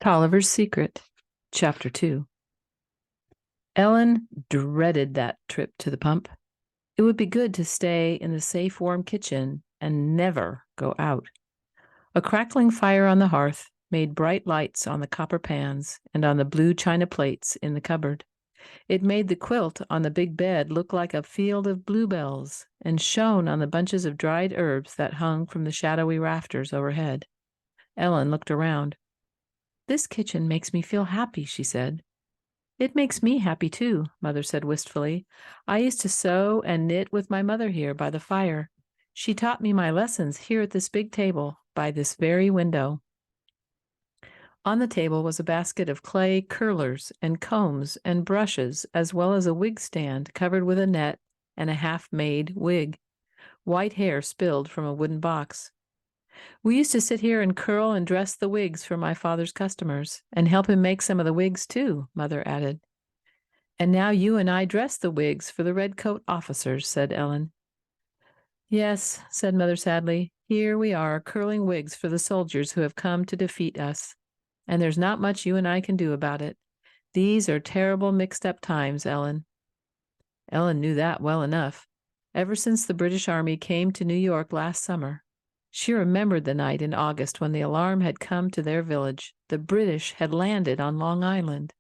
Tolliver's Secret, Chapter 2. Ellen dreaded that trip to the pump. It would be good to stay in the safe, warm kitchen and never go out. A crackling fire on the hearth made bright lights on the copper pans and on the blue china plates in the cupboard. It made the quilt on the big bed look like a field of bluebells and shone on the bunches of dried herbs that hung from the shadowy rafters overhead. Ellen looked around. "This kitchen makes me feel happy," she said. "It makes me happy, too," Mother said wistfully. "I used to sew and knit with my mother here by the fire. She taught me my lessons here at this big table by this very window." On the table was a basket of clay curlers and combs and brushes, as well as a wig stand covered with a net and a half-made wig. White hair spilled from a wooden box. "We used to sit here and curl and dress the wigs for my father's customers, and help him make some of the wigs, too," Mother added. "And now you and I dress the wigs for the redcoat officers," said Ellen. "Yes," said Mother sadly, "here we are curling wigs for the soldiers who have come to defeat us. And there's not much you and I can do about it. These are terrible mixed-up times, Ellen." Ellen knew that well enough. Ever since the British Army came to New York last summer, she remembered the night in August when the alarm had come to their village. The British had landed on Long Island.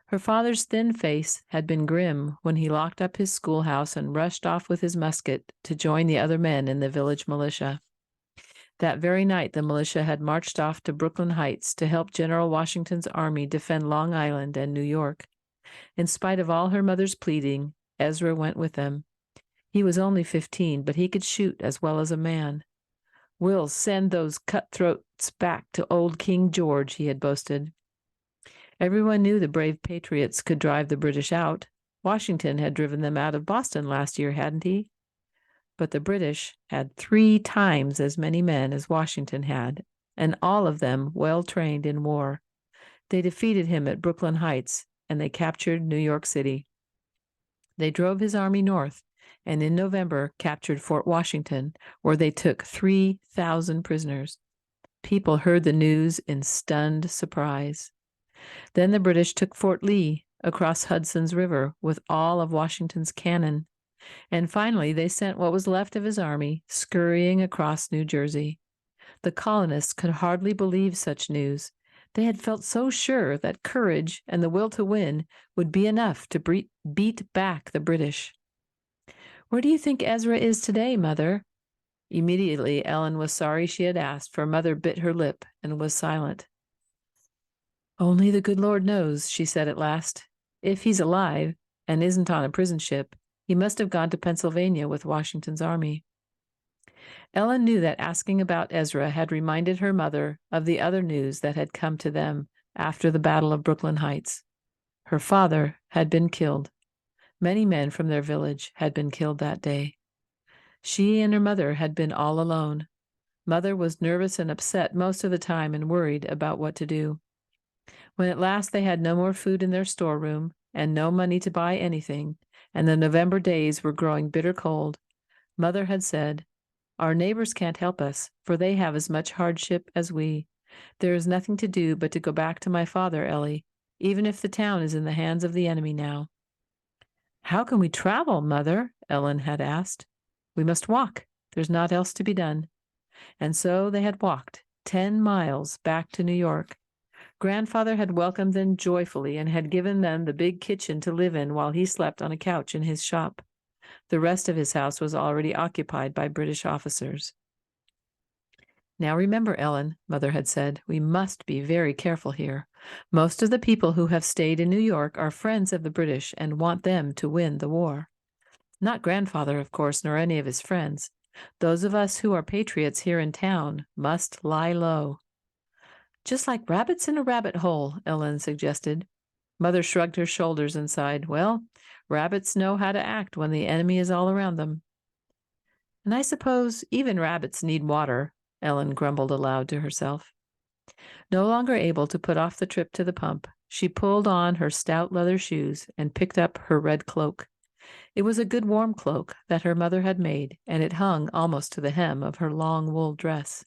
Her father's thin face had been grim when he locked up his schoolhouse and rushed off with his musket to join the other men in the village militia. That very night the militia had marched off to Brooklyn Heights to help General Washington's army defend Long Island and New York. In spite of all her mother's pleading, Ezra went with them. He was only 15, but he could shoot as well as a man. "We'll send those cutthroats back to old King George," he had boasted. Everyone knew the brave patriots could drive the British out. Washington had driven them out of Boston last year, hadn't he? But the British had 3 times as many men as Washington had, and all of them well trained in war. They defeated him at Brooklyn Heights, and they captured New York City. They drove his army north, and in November captured Fort Washington, where they took 3,000 prisoners. People heard the news in stunned surprise. Then the British took Fort Lee across Hudson's River with all of Washington's cannon. And finally, they sent what was left of his army scurrying across New Jersey. The colonists could hardly believe such news. They had felt so sure that courage and the will to win would be enough to beat back the British. "Where do you think Ezra is today, Mother?" Immediately, Ellen was sorry she had asked, for Mother bit her lip and was silent. "Only the good Lord knows," she said at last. "If he's alive and isn't on a prison ship, he must have gone to Pennsylvania with Washington's army." Ellen knew that asking about Ezra had reminded her mother of the other news that had come to them after the Battle of Brooklyn Heights. Her father had been killed. Many men from their village had been killed that day. She and her mother had been all alone. Mother was nervous and upset most of the time and worried about what to do. When at last they had no more food in their storeroom and no money to buy anything, and the November days were growing bitter cold, Mother had said, "Our neighbors can't help us, for they have as much hardship as we. There is nothing to do but to go back to my father, Ellie, even if the town is in the hands of the enemy now." "How can we travel, Mother?" Ellen had asked. "We must walk. There's naught else to be done." And so they had walked 10 miles back to New York. Grandfather had welcomed them joyfully and had given them the big kitchen to live in while he slept on a couch in his shop. The rest of his house was already occupied by British officers. "Now remember, Ellen," Mother had said, "we must be very careful here. Most of the people who have stayed in New York are friends of the British and want them to win the war. Not Grandfather, of course, nor any of his friends. Those of us who are patriots here in town must lie low." "Just like rabbits in a rabbit hole," Ellen suggested. Mother shrugged her shoulders and sighed. "Well, rabbits know how to act when the enemy is all around them." "And I suppose even rabbits need water," Ellen grumbled aloud to herself. No longer able to put off the trip to the pump, she pulled on her stout leather shoes and picked up her red cloak. It was a good warm cloak that her mother had made, and it hung almost to the hem of her long wool dress.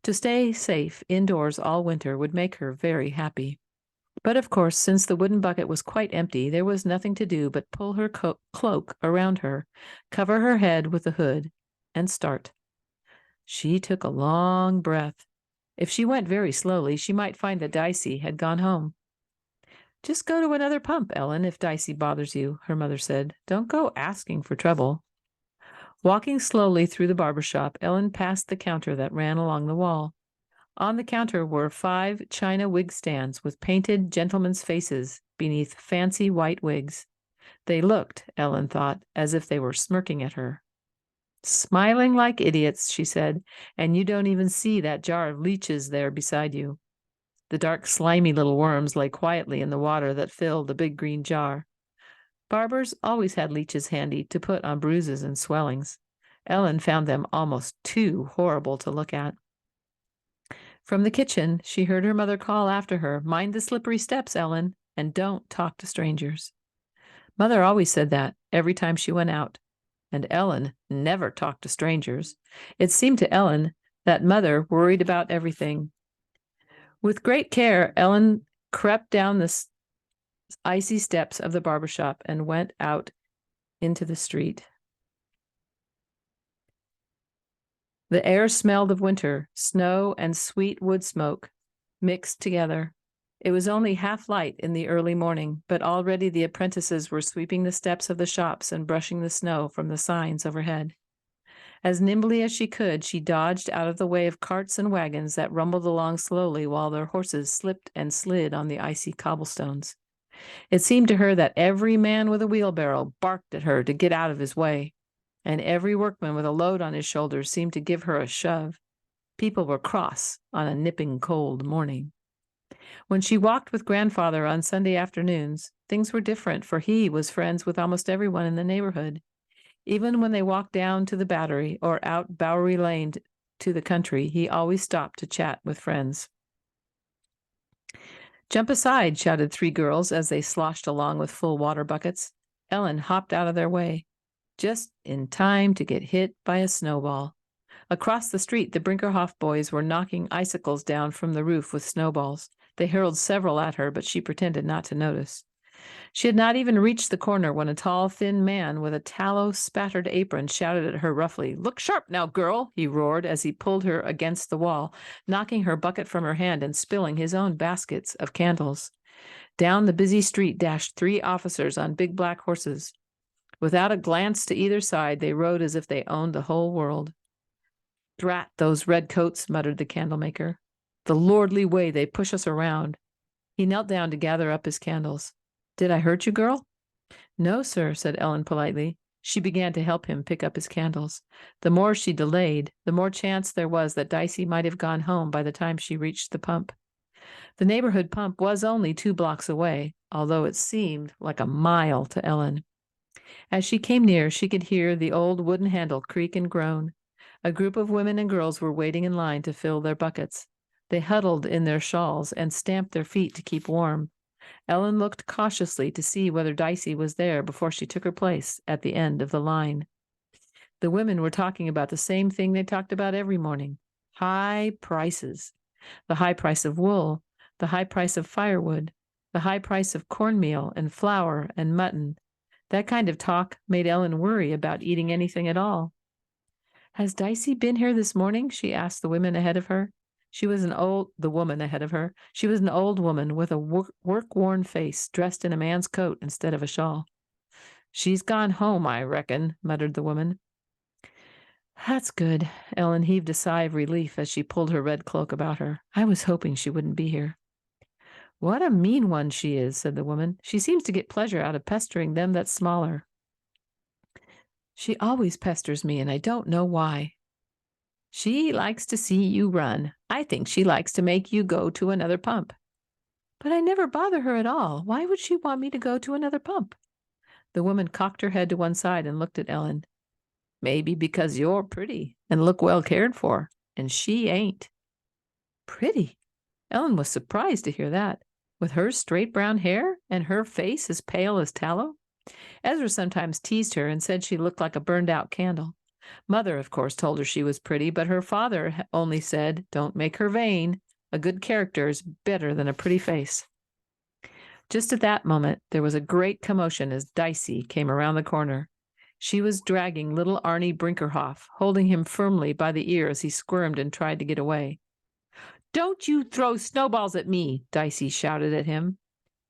To stay safe indoors all winter would make her very happy. But of course, since the wooden bucket was quite empty, there was nothing to do but pull her cloak around her, cover her head with the hood, and start. She took a long breath. If she went very slowly, she might find that Dicey had gone home. Just go to another pump, Ellen, if Dicey bothers you, her mother said. Don't go asking for trouble. Walking slowly through the barber shop, Ellen passed the counter that ran along the wall. On the counter were 5 china wig stands with painted gentlemen's faces beneath fancy white wigs. They looked, Ellen thought, as if they were smirking at her. Smiling like idiots, she said, and you don't even see that jar of leeches there beside you. The dark, slimy little worms lay quietly in the water that filled the big green jar. Barbers always had leeches handy to put on bruises and swellings. Ellen found them almost too horrible to look at. From the kitchen, she heard her mother call after her, "Mind the slippery steps, Ellen, and don't talk to strangers." Mother always said that every time she went out, and Ellen never talked to strangers. It seemed to Ellen that Mother worried about everything. With great care, Ellen crept down the icy steps of the barber shop and went out into the street. The air smelled of winter, snow and sweet wood smoke mixed together. It was only half light in the early morning, but already the apprentices were sweeping the steps of the shops and brushing the snow from the signs overhead. As nimbly as she could, she dodged out of the way of carts and wagons that rumbled along slowly while their horses slipped and slid on the icy cobblestones. It seemed to her that every man with a wheelbarrow barked at her to get out of his way, and every workman with a load on his shoulders seemed to give her a shove. People were cross on a nipping cold morning. When she walked with grandfather on Sunday afternoons, things were different, for he was friends with almost everyone in the neighborhood. Even when they walked down to the Battery or out Bowery Lane to the country, he always stopped to chat with friends. "Jump aside," shouted 3 girls as they sloshed along with full water buckets. Ellen hopped out of their way, just in time to get hit by a snowball. Across the street, the Brinkerhoff boys were knocking icicles down from the roof with snowballs. They hurled several at her, but she pretended not to notice. She had not even reached the corner when a tall, thin man with a tallow-spattered apron shouted at her roughly. "Look sharp now, girl," he roared as he pulled her against the wall, knocking her bucket from her hand and spilling his own baskets of candles. Down the busy street dashed 3 officers on big black horses. Without a glance to either side, they rode as if they owned the whole world. "Drat those redcoats," muttered the candlemaker. "The lordly way they push us around." He knelt down to gather up his candles. "Did I hurt you, girl?" "No, sir," said Ellen politely. She began to help him pick up his candles. The more she delayed, the more chance there was that Dicey might have gone home by the time she reached the pump. The neighborhood pump was only 2 blocks away, although it seemed like a mile to Ellen. As she came near, she could hear the old wooden handle creak and groan. A group of women and girls were waiting in line to fill their buckets. They huddled in their shawls and stamped their feet to keep warm. Ellen looked cautiously to see whether Dicey was there before she took her place at the end of the line. The women were talking about the same thing they talked about every morning: high prices. The high price of wool, the high price of firewood, the high price of cornmeal and flour and mutton. That kind of talk made Ellen worry about eating anything at all. "Has Dicey been here this morning?" she asked the woman ahead of her. She was an old woman with a work-worn face, dressed in a man's coat instead of a shawl. "She's gone home, I reckon," muttered the woman. "That's good." Ellen heaved a sigh of relief as she pulled her red cloak about her. "I was hoping she wouldn't be here." "What a mean one she is," said the woman. "She seems to get pleasure out of pestering them that's smaller." "She always pesters me, and I don't know why." "She likes to see you run. I think she likes to make you go to another pump." "But I never bother her at all. Why would she want me to go to another pump?" The woman cocked her head to one side and looked at Ellen. "Maybe because you're pretty and look well cared for, and she ain't." Pretty? Ellen was surprised to hear that. With her straight brown hair and her face as pale as tallow? Ezra sometimes teased her and said she looked like a burned-out candle. Mother, of course, told her she was pretty, but her father only said, "Don't make her vain. A good character is better than a pretty face." Just at that moment, there was a great commotion as Dicey came around the corner. She was dragging little Arnie Brinkerhoff, holding him firmly by the ear as he squirmed and tried to get away. "Don't you throw snowballs at me," Dicey shouted at him.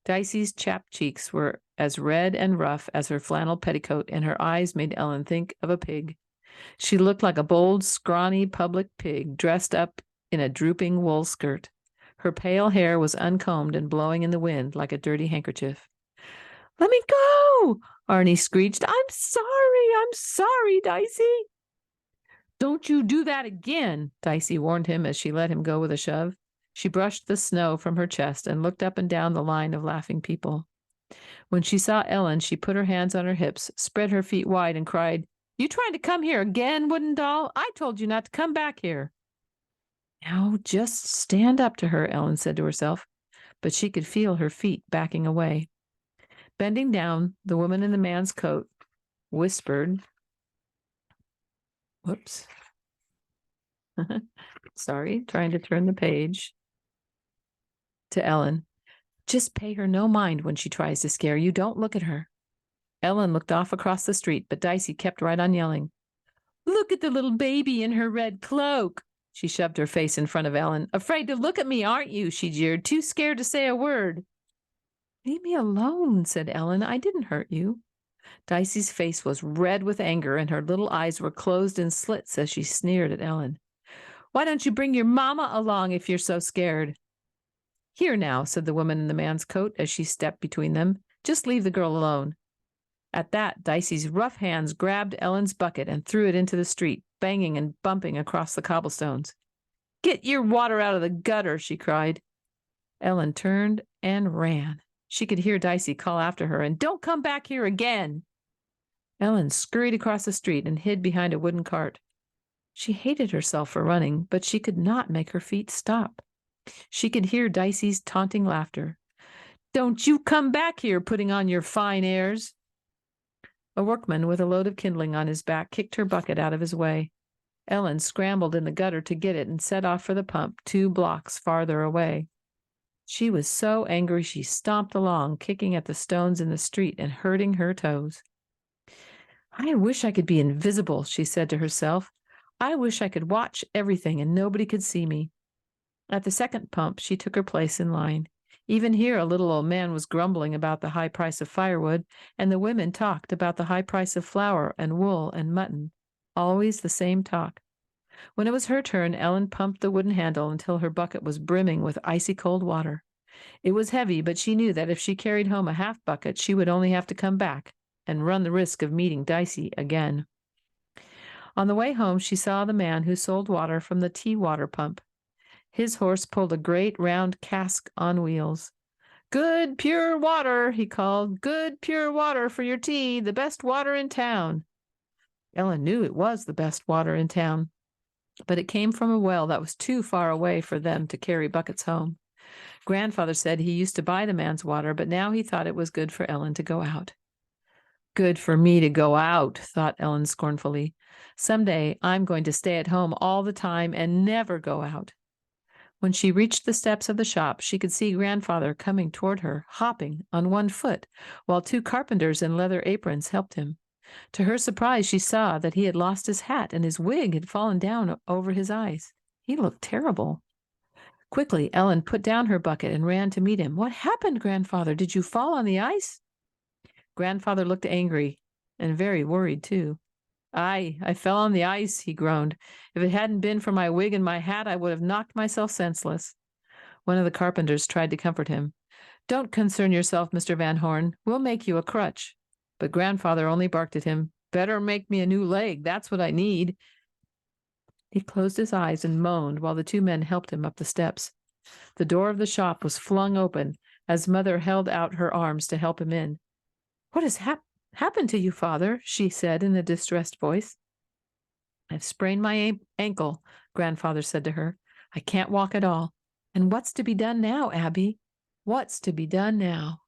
Dicey's chapped cheeks were as red and rough as her flannel petticoat, and her eyes made Ellen think of a pig. She looked like a bold, scrawny public pig dressed up in a drooping wool skirt. Her pale hair was uncombed and blowing in the wind like a dirty handkerchief. "Let me go!" Arnie screeched. I'm sorry, Dicey." "Don't you do that again," Dicey warned him as she let him go with a shove. She brushed the snow from her chest and looked up and down the line of laughing people. When she saw Ellen, she put her hands on her hips, spread her feet wide, and cried, "You trying to come here again, wooden doll? I told you not to come back here." "Now just stand up to her," Ellen said to herself, but she could feel her feet backing away. Bending down, the woman in the man's coat whispered, whoops, sorry, trying to turn the page, to Ellen. "Just pay her no mind when she tries to scare you. Don't look at her." Ellen looked off across the street, but Dicey kept right on yelling. "Look at the little baby in her red cloak." She shoved her face in front of Ellen. "Afraid to look at me, aren't you?" she jeered. "Too scared to say a word." "Leave me alone," said Ellen. "I didn't hurt you." Dicey's face was red with anger, and her little eyes were closed in slits as she sneered at Ellen. "Why don't you bring your mama along if you're so scared?" "Here now," said the woman in the man's coat as she stepped between them. "Just leave the girl alone." At that, Dicey's rough hands grabbed Ellen's bucket and threw it into the street, banging and bumping across the cobblestones. "Get your water out of the gutter," she cried. Ellen turned and ran. She could hear Dicey call after her, "And don't come back here again." Ellen scurried across the street and hid behind a wooden cart. She hated herself for running, but she could not make her feet stop. She could hear Dicey's taunting laughter. "Don't you come back here putting on your fine airs." A workman with a load of kindling on his back kicked her bucket out of his way. Ellen scrambled in the gutter to get it and set off for the pump 2 blocks farther away. She was so angry she stomped along, kicking at the stones in the street and hurting her toes. "I wish I could be invisible," she said to herself. "I wish I could watch everything and nobody could see me." At the second pump, she took her place in line. Even here, a little old man was grumbling about the high price of firewood, and the women talked about the high price of flour and wool and mutton. Always the same talk. When it was her turn, Ellen pumped the wooden handle until her bucket was brimming with icy cold water. It was heavy, but she knew that if she carried home a half bucket, she would only have to come back and run the risk of meeting Dicey again. On the way home, she saw the man who sold water from the tea water pump. His horse pulled a great round cask on wheels. "Good, pure water," he called. "Good, pure water for your tea, the best water in town." Ellen knew it was the best water in town, but it came from a well that was too far away for them to carry buckets home. Grandfather said he used to buy the man's water, but now he thought it was good for Ellen to go out. "Good for me to go out," thought Ellen scornfully. "Someday I'm going to stay at home all the time and never go out." When she reached the steps of the shop, she could see Grandfather coming toward her, hopping on one foot, while 2 carpenters in leather aprons helped him. To her surprise, she saw that he had lost his hat and his wig had fallen down over his eyes. He looked terrible. Quickly, Ellen put down her bucket and ran to meet him. "What happened, Grandfather? Did you fall on the ice?" Grandfather looked angry and very worried, too. I fell on the ice," he groaned. "If it hadn't been for my wig and my hat, I would have knocked myself senseless." One of the carpenters tried to comfort him. "Don't concern yourself, Mr. Van Horn. We'll make you a crutch." But Grandfather only barked at him. "Better make me a new leg. That's what I need." He closed his eyes and moaned while the 2 men helped him up the steps. The door of the shop was flung open as Mother held out her arms to help him in. "What has happened to you, Father?" she said in a distressed voice. "I've sprained my ankle," Grandfather said to her. "I can't walk at all. And what's to be done now, Abby? What's to be done now?"